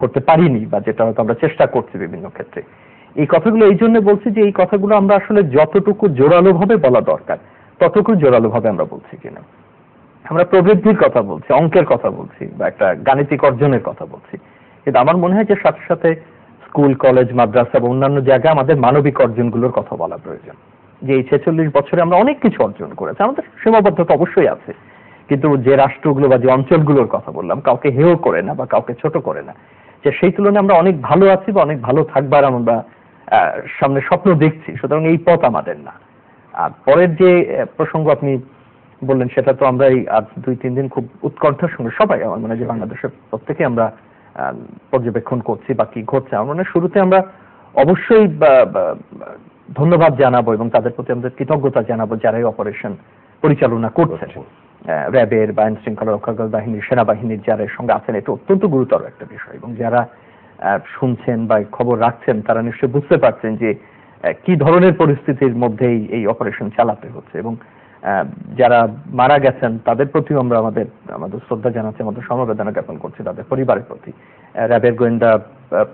করতে পারিনি, বা যেটা হয়তো আমরা চেষ্টা করছি বিভিন্ন ক্ষেত্রে। এই কথাগুলো এই জন্য বলছি যে এই কথাগুলো আমরা আসলে যতটুকু জোরালো ভাবে বলা দরকার ততটুকু জোরালো ভাবে আমরা বলছি কিনা। আমরা প্রবৃদ্ধির কথা বলছি, অঙ্কের কথা বলছি, বা একটা গাণিতিক অর্জনের কথা বলছি, কিন্তু আমার মনে হয় যে সাথে সাথে স্কুল, কলেজ, মাদ্রাসা বা অন্যান্য জায়গায় আমাদের মানবিক অর্জনগুলোর কথা বলা প্রয়োজন। যে এই 46 বছরে আমরা অনেক কিছু অর্জন করেছি, আমাদের সীমাবদ্ধতা অবশ্যই আছে, কিন্তু যে রাষ্ট্রগুলো বা যে অঞ্চলগুলোর কথা বললাম, কাউকে হেয় করে না বা কাউকে ছোট করে না, যে সেই তুলনায় আমরা অনেক ভালো আছি বা অনেক ভালো থাকবার আমরা সামনে স্বপ্ন দেখছি। সুতরাং এই পথ আমাদের না। আর পরের যে প্রসঙ্গ আপনি বললেন সেটা তো আমরা এই আজ 2-3 দিন খুব উৎকণ্ঠার সঙ্গে সবাই, আমার মনে হয় যে বাংলাদেশের প্রত্যেকে আমরা পর্যবেক্ষণ করছি বা কি ঘটছে। আমার মনে হয় শুরুতে আমরা অবশ্যই ধন্যবাদ জানাবো এবং তাদের প্রতি আমাদের কৃতজ্ঞতা জানাবো যারা এই অপারেশন পরিচালনা করছেন, র্যাবের বা আইন শৃঙ্খলা রক্ষাকারী বাহিনীর, সেনাবাহিনীর যারা এর সঙ্গে আছেন। এটা অত্যন্ত গুরুতর একটা বিষয়, এবং যারা শুনছেন বা খবর রাখছেন তারা নিশ্চয়ই বুঝতে পারছেন যে কি ধরনের পরিস্থিতির মধ্যেই এই অপারেশন চালাতে হচ্ছে, এবং যারা মারা গেছেন তাদের প্রতিও আমরা আমাদের শ্রদ্ধা জানাচ্ছি, আমাদের সমবেদনা জ্ঞাপন করছি তাদের পরিবারের প্রতি। র্যাবের গোয়েন্দা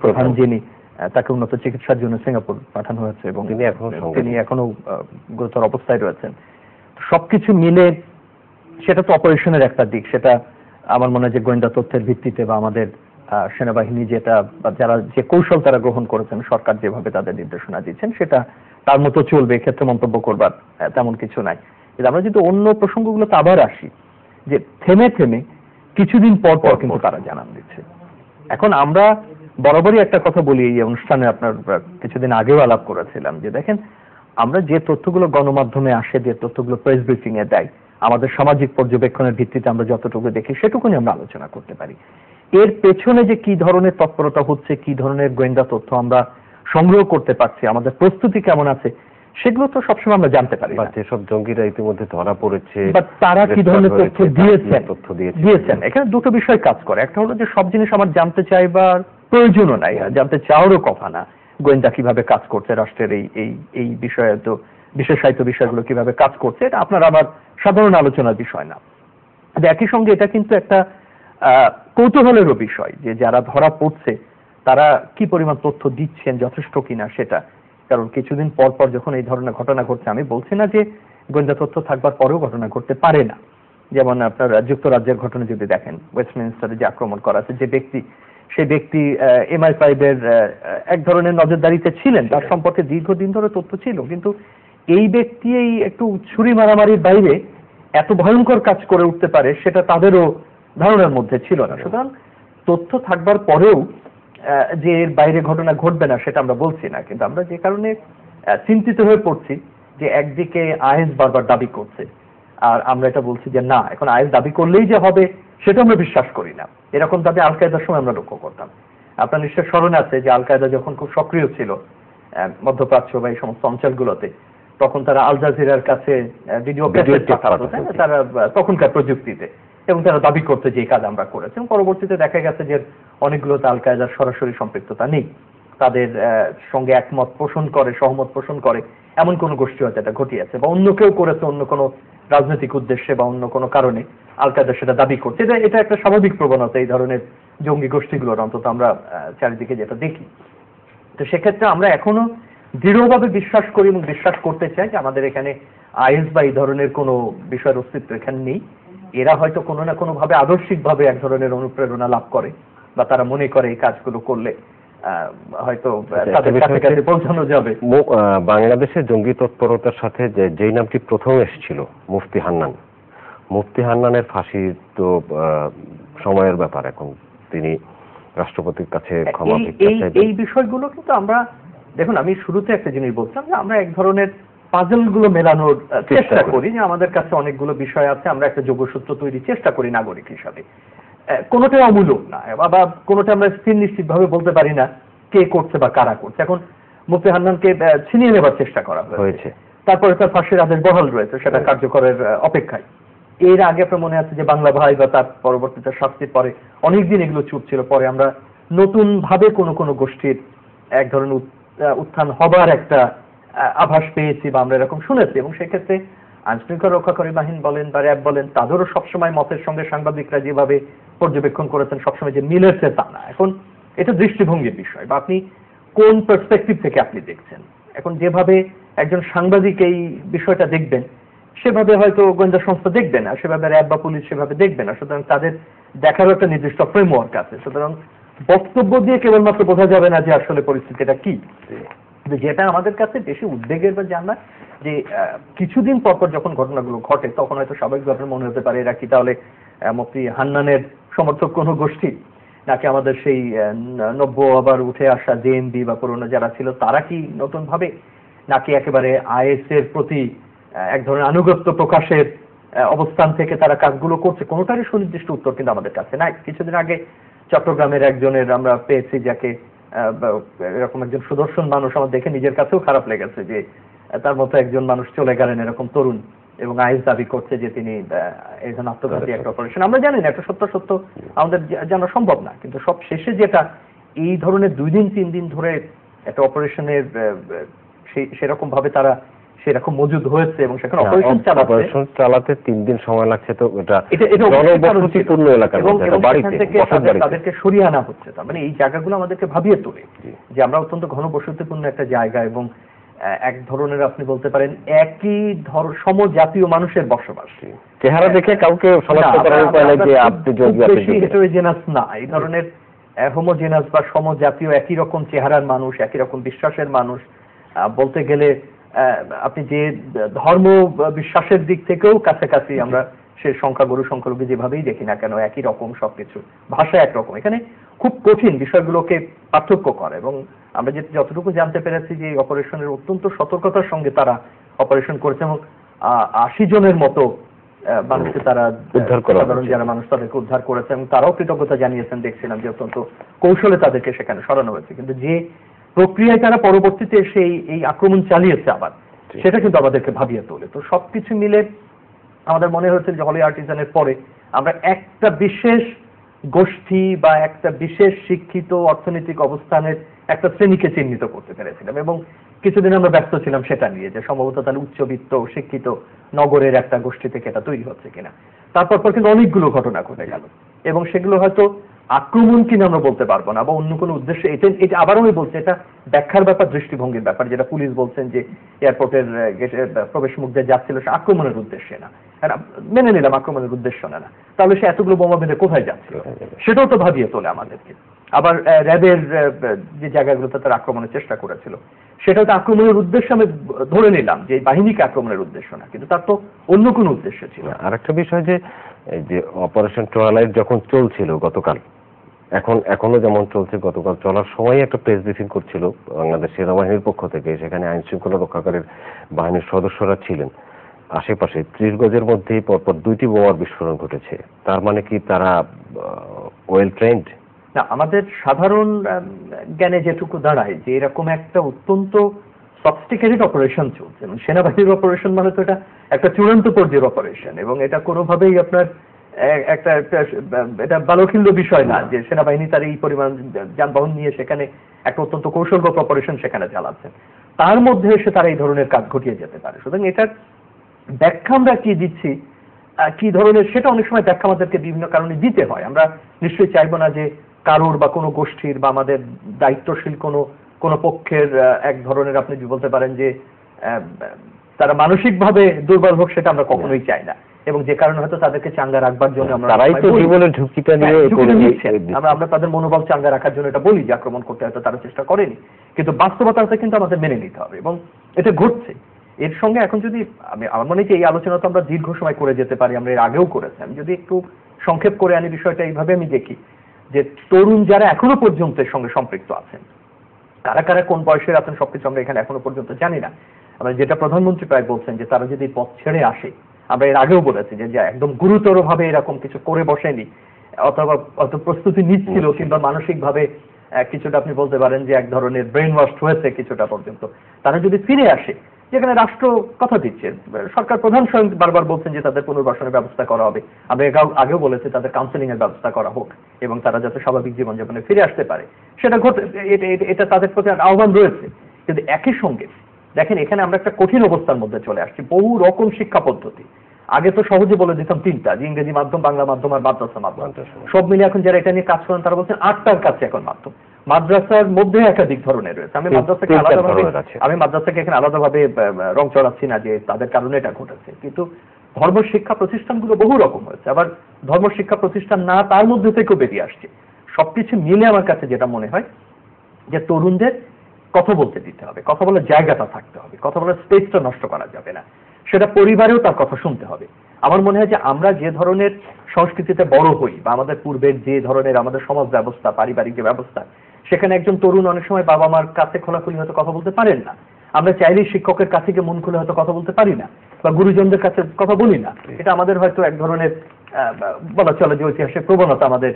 প্রধান যিনি, তাকে উন্নত চিকিৎসার জন্য সিঙ্গাপুর পাঠানো হয়েছে এবং তিনি এখনো গুরুতর অবস্থায় রয়েছেন। সবকিছু মিলে সেটা তো অপারেশনের একটা দিক, সেটা আমার মনে হয় যে গোয়েন্দা তথ্যের ভিত্তিতে বা আমাদের সেনাবাহিনী যেটা যারা যে কৌশল তারা গ্রহণ করেছেন, সরকার যেভাবে তাদের নির্দেশনা দিচ্ছেন সেটা তার মতো চলবে, ক্ষেত্রে মন্তব্য করবার তেমন কিছু নাই। কিন্তু আমরা যদি অন্য প্রসঙ্গগুলোতে আবার আসি, যে থেমে থেমে কিছুদিন পর পর কিন্তু তারা জানান দিচ্ছে। এখন আমরা বরাবরই একটা কথা বলি, এই অনুষ্ঠানে আপনার কিছুদিন আগেও আলাপ করেছিলাম, যে দেখেন আমরা যে তথ্যগুলো গণমাধ্যমে আসে, যে তথ্যগুলো প্রেস ব্রিফিং এ দেয়, আমাদের সামাজিক পর্যবেক্ষণের ভিত্তিতে আমরা যতটুকু দেখি সেটুকুনি আমরা আলোচনা করতে পারি। এর পেছনে যে কি ধরনের তৎপরতা হচ্ছে, কি ধরনের গোয়েন্দা তথ্য আমরা সংগ্রহ করতে পারছি, আমাদের প্রস্তুতি কেমন আছে, সেগুলো তো সবসময় আমরা জানতে পারি। যেসব জঙ্গিরা ইতিমধ্যে ধরা পড়েছে বা তারা কি ধরনের তথ্য দিয়েছেন, এখানে দুটো বিষয় কাজ করে। একটা হলো যে সব জিনিস আমার জানতে চাইবার প্রয়োজনও নাই, জানতে চাওয়ারও কথা না। গোয়েন্দা কিভাবে কাজ করছে, রাষ্ট্রের এই বিষয়ে তো বিশেষায়িত বিষয়গুলো কিভাবে কাজ করছে, এটা আপনার আমার সাধারণ আলোচনার বিষয় না। একই সঙ্গে এটা কিন্তু একটা কৌতূহলেরও বিষয়, যে যারা ধরা পড়ছে তারা কি পরিমাণ তথ্য দিচ্ছেন, যথেষ্ট কিনা সেটা। কারণ কিছুদিন পর পর যখন এই ধরনের ঘটনা ঘটছে, আমি বলছি না যে গোয়েন্দা তথ্য থাকবার পরেও ঘটনা ঘটতে পারে না। যেমন আপনার যুক্তরাজ্যের ঘটনা যদি দেখেন, ওয়েস্টমিনস্টারে যে আক্রমণ করা আছে, যে ব্যক্তি, সেই ব্যক্তি MI5 এর এক ধরনের নজরদারিতে ছিলেন, তার সম্পর্কে দীর্ঘদিন ধরে তথ্য ছিল, কিন্তু এই ব্যক্তি এই একটু ছুরি মারামারির বাইরে এত ভয়ঙ্কর কাজ করে উঠতে পারে সেটা তাদেরও ধারণার মধ্যে ছিল না। সুতরাং তথ্য থাকবার পরেও যে এর বাইরে ঘটনা ঘটবে না সেটা আমরা বলছি না, কিন্তু আমরা যে কারণে চিন্তিত হয়ে পড়ছি যে একদিকে আইএস বারবার দাবি করছে, আর আমরা এটা বলছি যে না, এখন আইএস দাবি করলেই যে হবে সেটা আমরা বিশ্বাস করি না। এরকম দাবি আল কায়দার সময় আমরা লক্ষ্য করতাম। আপনার নিশ্চয় স্মরণ আছে যে আল কায়দা যখন খুব সক্রিয় ছিল মধ্যপ্রাচ্য বা এই সমস্ত অঞ্চলগুলোতে, তখন তারা আল জাজিরার কাছে ভিডিও ক্যাসেট পাঠাতো, তারা তখনকার প্রযুক্তিতে, এবং তারা দাবি করতে যে এই কাজ আমরা করেছি। এবং পরবর্তীতে দেখা গেছে যে অনেকগুলোতে আল কায়দার সরাসরি সম্পৃক্ততা নেই, তাদের সঙ্গে একমত পোষণ করে, সহমত পোষণ করে এমন কোন গোষ্ঠী হয়তো এটা ঘটিয়েছে, বা অন্য কেউ করেছে অন্য কোনো রাজনৈতিক উদ্দেশ্যে বা অন্য কোনো কারণে আল কায়দা সেটা দাবি করছে। এটা একটা স্বাভাবিক প্রবণতা এই ধরনের জঙ্গি গোষ্ঠীগুলোর, অন্তত আমরা চারিদিকে যেটা দেখি। তো সেক্ষেত্রে আমরা এখনো দৃঢ়ভাবে বিশ্বাস করি এবং বিশ্বাস করতে চাই যে আমাদের এখানে আইএস বা এই ধরনের কোনো বিষয়ের অস্তিত্ব এখানে নেই। এরা হয়তো কোনো না কোনো ভাবে আদর্শিকভাবে এক ধরনের অনুপ্রেরণা লাভ করে, বা তারা মনে করে এই কাজগুলো করলে হয়তো তাদের কাছে পৌঁছানো যাবে। বাংলাদেশের জঙ্গি তৎপরতার সাথে যেই নামটি প্রথম এসেছিল, মুফতি হান্নান। মুফতি হান্নানের ফাঁসি তো সময়ের ব্যাপার, এখন তিনি রাষ্ট্রপতির কাছে ক্ষমা ভিক্ষা চাইবেন। এই বিষয়গুলো কিন্তু আমরা, দেখুন আমি শুরুতে একটা জিনিস বলছিলাম যে আমরা এক ধরনের পাজল গুলো মেলানোর চেষ্টা করি, যে আমাদের কাছে অনেকগুলো বিষয় আছে, আমরা একটা যোগসূত্র তৈরির চেষ্টা করি নাগরিক হিসাবে। কোনোটাই অমূলক না, বা কোনোটা আমরা স্থির নিশ্চিত ভাবে বলতে পারি না কে করছে বা কারা করছে। এখন মুফতি হান্নানকে ছিনিয়ে নেবার চেষ্টা করা হয়েছে, তারপরে তার ফাঁসির আদেশ বহাল রয়েছে, সেটা কার্যকরের অপেক্ষায়। এর আগে আপনার মনে আছে যে বাংলা ভাই, বা তার পরবর্তীতে শাস্তির পরে অনেকদিন এগুলো চুপ ছিল, পরে আমরা নতুন ভাবে কোনো কোনো গোষ্ঠীর এক ধরনের উত্থান হবার একটা আভাস পেয়েছি, বা আমরা এরকম শুনেছি। এবং সেক্ষেত্রে আইনশৃঙ্খলা রক্ষাকারী বাহিনী বলেন বা র্যাব বলেন, তাদেরও সবসময় মতের সঙ্গে সাংবাদিকরা যেভাবে পর্যবেক্ষণ করেছেন সবসময় যে মিলেছে তা না। এখন এটা দৃষ্টিভঙ্গির বিষয়, বা আপনি কোন পার্সপেক্টিভ থেকে আপনি দেখছেন। এখন যেভাবে একজন সাংবাদিক এই বিষয়টা দেখবেন সেভাবে হয়তো গোয়েন্দা সংস্থা দেখবে না, সেভাবে র্যাব বা পুলিশ সেভাবে দেখবে না। সুতরাং তাদের দেখারও একটা নির্দিষ্ট ফ্রেমওয়ার্ক আছে। সুতরাং বক্তব্য দিয়ে কেবলমাত্র বোঝা যাবে না যে আসলে পরিস্থিতিটা কি। যেটা আমাদের কাছে বেশি উদ্বেগের বা জানা, যে কিছুদিন পরপর যখন ঘটনাগুলো ঘটে তখন হয়তো স্বাভাবিকভাবে মনে হতে পারে এরা কি তাহলে মুফতি হান্নানের সমর্থক কোনো গোষ্ঠী, নাকি আমাদের সেই নব্য আবার উঠে আসা জেএমবি বা পুরনো যারা ছিল তারা কি নতুন ভাবে, নাকি একেবারে আইএস এর প্রতি এক ধরনের আনুগত্য প্রকাশের অবস্থান থেকে তারা কাজগুলো করছে। কোনোটারই সুনির্দিষ্ট উত্তর কিন্তু আমাদের কাছে নাই। কিছুদিন আগে চট্টগ্রামের একজনের আমরা পেয়েছি, যাকে এরকম একজন সুদর্শন মানুষ, আমার দেখে নিজের কাছেও খারাপ লেগেছে যে তার মতো একজন মানুষ চলে গেলেন, এরকম তরুণ, এবং আইএস দাবি করছে যে তিনি এই ধরনের আত্মঘাতী একটা অপারেশন। আমরা জানি না একটা সত্য আমাদের জানা সম্ভব না, কিন্তু সব শেষে যেটা এই ধরনের 2 দিন 3 দিন ধরে একটা অপারেশনের সেরকম ভাবে তারা সেরকম মজুদ হয়েছে এবং সেখানে অপারেশন চালাতে 3 দিন সময় লাগছে, তো এটা জনবসতিপূর্ণ এলাকার মধ্যে তাদেরকে সরিয়ে আনা হচ্ছে। তার মানে এই জায়গাগুলো আমাদেরকে ভাবিয়ে তোলে যে আমরা অত্যন্ত ঘনবসতিপূর্ণ একটা জায়গা, এবং এক ধরনের আপনি বলতে পারেন একই সমজাতীয় মানুষের বসবাস। চেহারা দেখে কাউকে শনাক্ত করার উপায় নাই যে আপনি হেটেরোজেনাস না, এই ধরনের হোমোজেনাস বা সমজাতীয় একই রকম চেহারার মানুষ, একই রকম বিশ্বাসের মানুষ। বলতে গেলে আপনি যে ধর্ম বিশ্বাসের দিক থেকেও কাছাকাছি, আমরা সে সংখ্যালঘু যেভাবেই দেখি না কেন একই রকম সবকিছু, ভাষা একরকম। এখানে খুব কঠিন বিষয়গুলোকে পার্থক্য করে, এবং আমরা যতটুকু জানতে পেরেছি যে অপারেশনের অত্যন্ত সতর্কতার সঙ্গে তারা অপারেশন করেছে, এবং 80 জনের মতো মানুষকে তারা উদ্ধার করা, সাধারণ যারা মানুষ তাদেরকে উদ্ধার করেছে, এবং তারাও কৃতজ্ঞতা জানিয়েছেন। দেখছিলাম যে অত্যন্ত কৌশলে তাদেরকে সেখানে সরানো হয়েছে। কিন্তু যে প্রক্রিয়ায় তারা পরবর্তীতে এই আক্রমণ চালিয়েছে আবার, সেটা কিন্তু আমাদেরকে ভাবিয়ে তোলে। তো সবকিছু মিলে আমাদের মনে হচ্ছে যে হলি আর্টিজানের পরে আমরা একটা বিশেষ গোষ্ঠী বা একটা বিশেষ শিক্ষিত অর্থনৈতিক অবস্থানের একটা শ্রেণীকে চিহ্নিত করতে পেরেছিলাম, এবং কিছুদিন আমরা ব্যস্ত ছিলাম সেটা নিয়ে যে সম্ভবত তাহলে উচ্চবিত্ত শিক্ষিত নগরের একটা গোষ্ঠী থেকে এটা তৈরি হচ্ছে কিনা। তারপর কিন্তু অনেকগুলো ঘটনা ঘটে গেল, এবং সেগুলো হয়তো আক্রমণ কিনা আমরা বলতে পারবো না, বা অন্য কোনো উদ্দেশ্যে। এটা আবারও আমি বলছি, এটা ব্যাখ্যার ব্যাপার, দৃষ্টিভঙ্গির ব্যাপার। যেটা পুলিশ বলছেন যে এয়ারপোর্টের প্রবেশ মুখ দিয়ে যাচ্ছিল সে আক্রমণের উদ্দেশ্যে না, মেনে নিলাম আক্রমণের উদ্দেশ্য না, তাহলে সে এতগুলো বোমা বেঁধে কোথায় যাচ্ছিল, সেটাও তো ভাবিয়ে তোলে আমাদেরকে। আবার র্যাবের যে জায়গাগুলোতে তারা আক্রমণের চেষ্টা করেছিল, সেটা তো আক্রমণের উদ্দেশ্য আমি ধরে নিলাম যে বাহিনীকে আক্রমণের উদ্দেশ্য না, কিন্তু তার তো অন্য কোনো উদ্দেশ্য ছিল। আরেকটা বিষয় যে অপারেশন টুয়াইলাইট যখন চলছিল গতকাল, এখনো যেমন চলছে, গতকাল চলার সময় একটা প্রেস ব্রিফিং করছিল বাংলাদেশ সেনাবাহিনীর পক্ষ থেকে। সেখানে আইন শৃঙ্খলা রক্ষাকারীর বাহিনীর সদস্যরা ছিলেন। আশেপাশে 30 গজের মধ্যেই পরপর 2টি বোমার বিস্ফোরণ ঘটেছে। তার মানে কি তারা ওয়েল ট্রেন্ড? না, আমাদের সাধারণ জ্ঞানে যেটুকু দাঁড়ায় যে এরকম একটা অত্যন্ত সফিস্টিকেটেড অপারেশন চলছে, এবং সেনাবাহিনীর অপারেশন মানে তো এটা একটা চূড়ান্ত পর্যায়ের অপারেশন, এবং এটা কোনোভাবেই আপনার এটা বালখিল্য বিষয় না যে সেনাবাহিনী তার এই পরিমাণ যানবাহন নিয়ে সেখানে একটা অত্যন্ত কৌশলগত অপারেশন সেখানে চালাচ্ছে, তার মধ্যে এসে তারা এই ধরনের কাজ ঘটিয়ে যেতে পারে। সুতরাং এটার ব্যাখ্যা আমরা কি দিচ্ছি, কি ধরনের, সেটা অনেক সময় ব্যাখ্যা আমাদেরকে বিভিন্ন কারণে দিতে হয়। আমরা নিশ্চয়ই চাইবো না যে কারোর বা কোনো গোষ্ঠীর বা আমাদের দায়িত্বশীল কোনো পক্ষের এক ধরনের, আপনি বলতে পারেন যে তারা মানসিকভাবে দুর্বল হোক, সেটা আমরা কখনোই চাই না, এবং যে কারণে হয়তো তাদেরকে চাঙ্গা রাখবার জন্য আমরা তাদের মনোবল চাঙ্গা রাখার জন্য এটা বলি যে আক্রমণ করতে হয়তো তারা চেষ্টা করেনি, কিন্তু বাস্তবতাটা কিন্তু আমাদের মেনে নিতে হবে, এবং এটা ঘটছে। এর সঙ্গে এখন যদি আমার মনে হয় এই আলোচনা তো আমরা দীর্ঘ সময় করে যেতে পারি, আমরা এর আগেও করেছি। আমি যদি একটু সংক্ষেপ করে আনি বিষয়টা, এইভাবে আমি দেখি যে তরুণ যারা এখনো পর্যন্ত এর সঙ্গে সম্পৃক্ত আছেন, কারা কারা কোন বয়সের আছেন সবকিছু আমরা এখানে এখনো পর্যন্ত জানি না। আমরা যেটা প্রধানমন্ত্রী প্রায় বলছেন যে তারা যদি পথ ছেড়ে আসে, আমরা এর আগেও বলেছি যে একদম গুরুতর ভাবে এরকম কিছু করে বসেনি, অথবা অত প্রস্তুতি নিচ্ছিল, কিংবা মানসিক ভাবে কিছুটা আপনি বলতে পারেন যে এক ধরনের ব্রেন ওয়াশ হয়েছে কিছুটা পর্যন্ত, তারা যদি ফিরে আসে, যেখানে রাষ্ট্র কথা দিচ্ছে, সরকার প্রধান স্বয়ং বারবার বলছেন যে তাদের পুনর্বাসনের ব্যবস্থা করা হবে, আমরা আগেও বলেছি তাদের কাউন্সেলিং এর ব্যবস্থা করা হোক, এবং তারা যাতে স্বাভাবিক জীবনযাপনে ফিরে আসতে পারে সেটা এটা তাদের প্রতি আহ্বান রয়েছে। কিন্তু একই সঙ্গে দেখেন, এখানে আমরা একটা কঠিন অবস্থার মধ্যে চলে আসছি। বহু রকম শিক্ষা পদ্ধতি, আগে তো সহজে বলে দিতাম তিনটা, যে ইংরেজি মাধ্যম, বাংলা মাধ্যম আর মাদ্রাসা মাধ্যম। সব মিলে এখন যারা এটা নিয়ে কাজ করেন তারা বলছেন 8টার কাছে এখন মাধ্যম। মাদ্রাসার মধ্যে একাধিক ধরনের রয়েছে। আমি মাদ্রাসাকে এখানে আলাদাভাবে রং চড়াচ্ছি না যে তাদের কারণে এটা ঘটেছে, কিন্তু ধর্ম শিক্ষা প্রতিষ্ঠানগুলো বহু রকম হয়েছে, আবার ধর্ম শিক্ষা প্রতিষ্ঠান না তার মধ্যে থেকেও বেরিয়ে আসছে। সবকিছু মিলে আমার কাছে যেটা মনে হয় যে তরুণদের কথা বলতে দিতে হবে, কথা বলার জায়গাটা থাকতে হবে, কথা বলার স্পেসটা নষ্ট করা যাবে না, সেটা পরিবারেও তার কথা শুনতে হবে। আমার মনে হয় যে আমরা যে ধরনের সংস্কৃতিতে বড় হই বা আমাদের পূর্বের যে ধরনের আমাদের সমাজ ব্যবস্থা, পারিবারিক যে ব্যবস্থা, সেখানে একজন তরুণ অনেক সময় বাবা মার কাছে খোলাখুলি হয়তো কথা বলতে পারেন না। আমরা চাইলেই শিক্ষকের কাছে গিয়ে মন খুলে হয়তো কথা বলতে পারি না, বা গুরুজনদের কাছে কথা বলি না। এটা আমাদের হয়তো এক ধরনের বলা চলে যে ঐতিহাসিক প্রবণতা আমাদের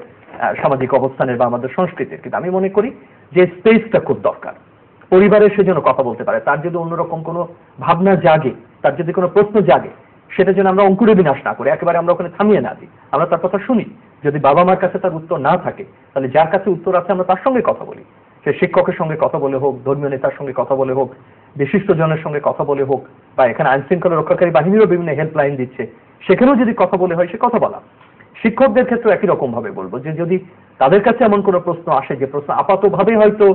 সামাজিক অবস্থানের বা আমাদের সংস্কৃতির। কিন্তু আমি মনে করি যে স্পেসটা খুব দরকার। পরিবারের সে যেন কথা বলতে পারে, তার যদি অন্যরকম কোনো ভাবনা জাগে, তার যদি কোনো প্রশ্ন জাগে, সেটা যেন আমরা অঙ্কুরে বিনাশ না করে একেবারে আমরা ওখানে থামিয়ে না দিই, আমরা তার কথা শুনি। যদি বাবা মার কাছে তার উত্তর না থাকে, তাহলে যার কাছে উত্তর আছে আমরা তার সঙ্গে কথা বলি। সে শিক্ষকের সঙ্গে কথা বলে হোক, ধর্মীয় নেতার সঙ্গে কথা বলে হোক, বিশিষ্ট জনের সঙ্গে কথা বলে হোক, বা এখানে আইন শৃঙ্খলা রক্ষাকারী বাহিনীরও বিভিন্ন হেল্পলাইন দিচ্ছে, সেখানেও যদি কথা বলে হয় সে কথা বলা। শিক্ষকদের ক্ষেত্রে একই রকম ভাবে বলবো যে যদি তাদের কাছে এমন কোনো প্রশ্ন আসে যে প্রশ্ন আপাতভাবে হয়তো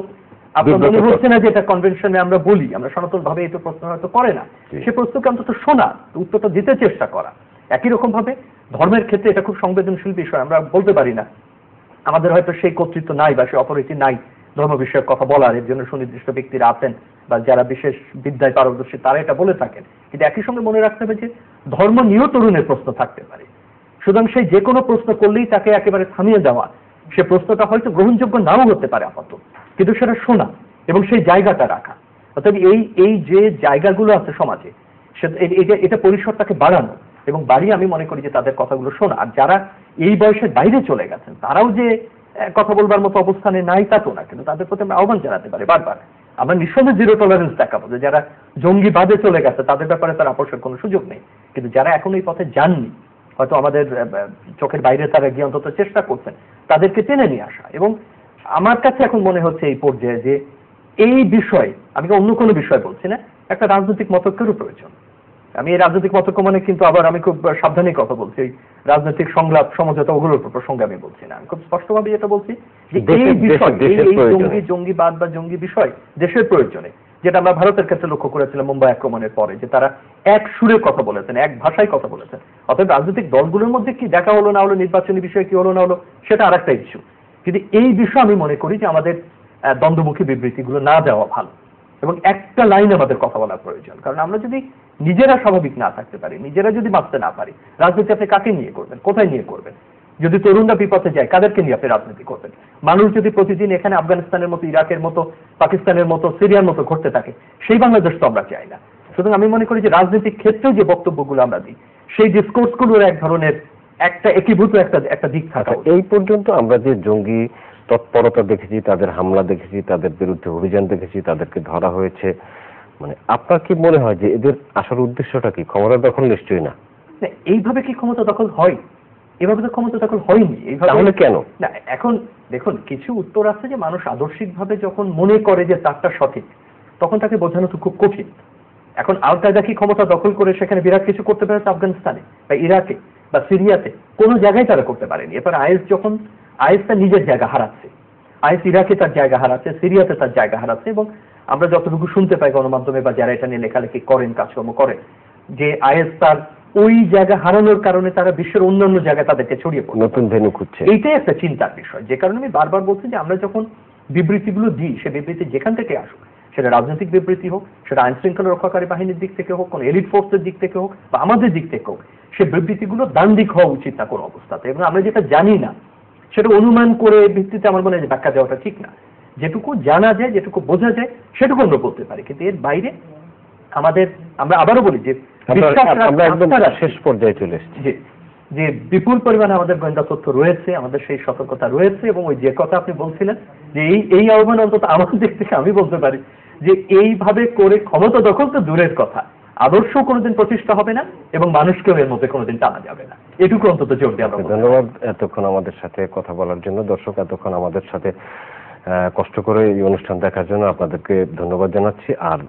আপনার মনে হচ্ছে না যে এটা কনভেনশনে আমরা বলি, আমরা সনাতন ভাবে এই তো প্রশ্ন হয়তো করে না, সে প্রশ্নকে অন্তত শোনা, উত্তরটা দিতে চেষ্টা করা। একই রকম ভাবে ধর্মের ক্ষেত্রে এটা খুব সংবেদনশীল বিষয়। আমরা বলতে পারি না, আমাদের হয়তো সেই কর্তৃত্ব নাই বা সেই অথরিটি নাই ধর্ম বিষয়ক কথা বলার, এর জন্য সুনির্দিষ্ট ব্যক্তিরা আছেন বা যারা বিশেষ বিদ্যায় পারদর্শী তারা এটা বলে থাকেন। কিন্তু একই সঙ্গে মনে রাখতে হবে যে ধর্ম নিয়েও তরুণের প্রশ্ন থাকতে পারে। সুতরাং সেই যে কোনো প্রশ্ন করলেই তাকে একেবারে থামিয়ে দেওয়া, সে প্রশ্নটা হয়তো গ্রহণযোগ্য নাও হতে পারে আপাতত, কিন্তু সেটা শোনা এবং সেই জায়গাটা রাখা। অর্থাৎ এই যে জায়গাগুলো আছে সমাজে, এটা পরিসরটাকে বাড়ানো এবং বাড়িয়ে আমি মনে করি যে তাদের কথাগুলো শোনা। আর যারা এই বয়সের বাইরে চলে গেছেন তারাও যে কথা বলবার মতো অবস্থানে নাই তা তো না, কিন্তু তাদের প্রতি আমরা আহ্বান জানাতে পারি বারবার। আমরা নিঃসন্দেহে জিরো টলারেন্স দেখাবো যে যারা জঙ্গিবাদে চলে গেছে তাদের ব্যাপারে তার আপোষের কোনো সুযোগ নেই, কিন্তু যারা এখন এই পথে যাননি, হয়তো আমাদের চোখের বাইরে তারা গিয়ে অন্তত চেষ্টা করছেন, তাদেরকে টেনে নিয়ে আসা। এবং আমার কাছে এখন মনে হচ্ছে এই পর্যায়ে যে এই বিষয়ে, আমি অন্য কোনো বিষয় বলছি না, একটা রাজনৈতিক মতৈক্যেরও প্রয়োজন। আমি এই রাজনৈতিক মতৈক্য মানে কিন্তু আবার আমি খুব সাবধানে কথা বলছি, এই রাজনৈতিক সংলাপ সমঝোতা ওগুলোর প্রসঙ্গে আমি বলছি না। আমি খুব স্পষ্টভাবে যেটা বলছি যে এই বিষয়, এই জঙ্গিবাদ বা জঙ্গি বিষয় দেশের প্রয়োজনে, যেটা আমরা ভারতের ক্ষেত্রে লক্ষ্য করেছিলাম মুম্বাই আক্রমণের পরে, যে তারা এক সুরে কথা বলেছেন, এক ভাষায় কথা বলেছেন। অতএব রাজনৈতিক দলগুলোর মধ্যে কি দেখা হলো না হলো, নির্বাচনী বিষয়ে কি হলো না হলো, সেটা আর একটা ইস্যু। কিন্তু এই বিষয়ে আমি মনে করি যে আমাদের দ্বন্দ্বমুখী বিবৃতিগুলো না দেওয়া ভালো এবং একটা লাইন আমাদের কথা বলার প্রয়োজন। কারণ আমরা যদি নিজেরা স্বাভাবিক না থাকতে পারি, নিজেরা যদি বাঁচতে না পারি, রাজনীতি আপনি কাকে নিয়ে করবেন, কোথায় নিয়ে করবেন? যদি তরুণরা বিপথে যায়, কাদেরকে নিয়ে আপনি রাজনীতি করবেন? মানুষ যদি প্রতিদিন এখানে আফগানিস্তানের মতো, ইরাকের মতো, পাকিস্তানের মতো, সিরিয়ার মতো ঘটতে থাকে, সেই বাংলাদেশ তো আমরা চাই না। সুতরাং আমি মনে করি যে রাজনৈতিক ক্ষেত্রেও যে বক্তব্যগুলো আমরা দিই, সেই ডিসকোর্সগুলোর এক ধরনের একটা একীভূত একটা দিক থাকা। এই পর্যন্ত আমরা যে জঙ্গি তৎপরতা দেখেছি, তাদের হামলা দেখেছি, তাদের বিরুদ্ধে অভিযান দেখেছি, তাদেরকে ধরা হয়েছে, মানে আপনার কি মনে হয় যে এদের আসল উদ্দেশ্যটা কি? ক্ষমতা দখল? নিশ্চয়ই না। এইভাবে কি ক্ষমতা দখল হয়? এভাবে তো ক্ষমতা দখল হয়নি। তাহলে কেন? না, এখন দেখুন, কিছু উত্তর আছে যে মানুষ আদর্শিকভাবে যখন মনে করে যে তারটা সঠিক, তখন তাকে বোঝানো তো খুব কঠিন। এখন আল কায়দা কি ক্ষমতা দখল করে সেখানে বিরাট কিছু করতে পেরেছে আফগানিস্তানে বা ইরাকে বা সিরিয়াতে? কোনো জায়গায় তারা করতে পারেনি। এবার আইএস তার নিজের জায়গা হারাচ্ছে, আইএস ইরাকে তার জায়গা হারাচ্ছে, সিরিয়াতে তার জায়গা হারাচ্ছে। এবং আমরা যতটুকু শুনতে পাই গণমাধ্যমে বা যারা এটা নিয়ে লেখালেখি করেন, কাজকর্ম করেন, যে আইএস তার ওই জায়গা হারানোর কারণে তারা বিশ্বের অন্যান্য জায়গায় তাদেরকে ছড়িয়ে পড়ে, নতুন ভেন্যু খুঁজছে। এইটাই একটা চিন্তার বিষয়। যে কারণে আমি বারবার বলছি যে আমরা যখন বিবৃতিগুলো দিই, সে বিবৃতি যেখান থেকে আসুক, সেটা রাজনৈতিক বিবৃতি হোক, সেটা আইন শৃঙ্খলা রক্ষাকারী বাহিনীর দিক থেকে হোক, কোন এলিট ফোর্সের দিক থেকে হোক, বা আমাদের দিক থেকে হোক, সে বিবৃতিগুলো দান্দিক হওয়া উচিত না কোনো অবস্থাতে। এবং আমরা যেটা জানি না সেটা অনুমান করে ভিত্তিতে আমার মনে হয় যে ব্যাখ্যা দেওয়াটা ঠিক না। যেটুকু জানা যায়, যেটুকু বোঝা যায়, সেটুকু আমরা বলতে পারি। কিন্তু এর বাইরে আমাদের, আমরা আবারও বলি যে আমরা একদম শেষ পর্যায়ে চলে এসেছি, যে বিপুল পরিমাণে আমাদের গোয়েন্দা তথ্য রয়েছে, আমাদের সেই সতর্কতা রয়েছে। এবং ওই যে কথা আপনি বলছিলেন যে এই আহ্বান, অন্তত আমার দিক থেকে আমি বলতে পারি যে এইভাবে করে ক্ষমতা দখল তো দূরের কথা, আদর্শ কোনোদিন প্রতিষ্ঠা হবে না এবং মানুষকেও এর মধ্যে কোনোদিন টানা যাবে না। এটুকু অন্তত জোর দিয়ে। ধন্যবাদ এতক্ষণ আমাদের সাথে কথা বলার জন্য। দর্শক, এতক্ষণ আমাদের সাথে কষ্ট করে এই অনুষ্ঠান দেখার জন্য আপনাদেরকে ধন্যবাদ জানাচ্ছি। আর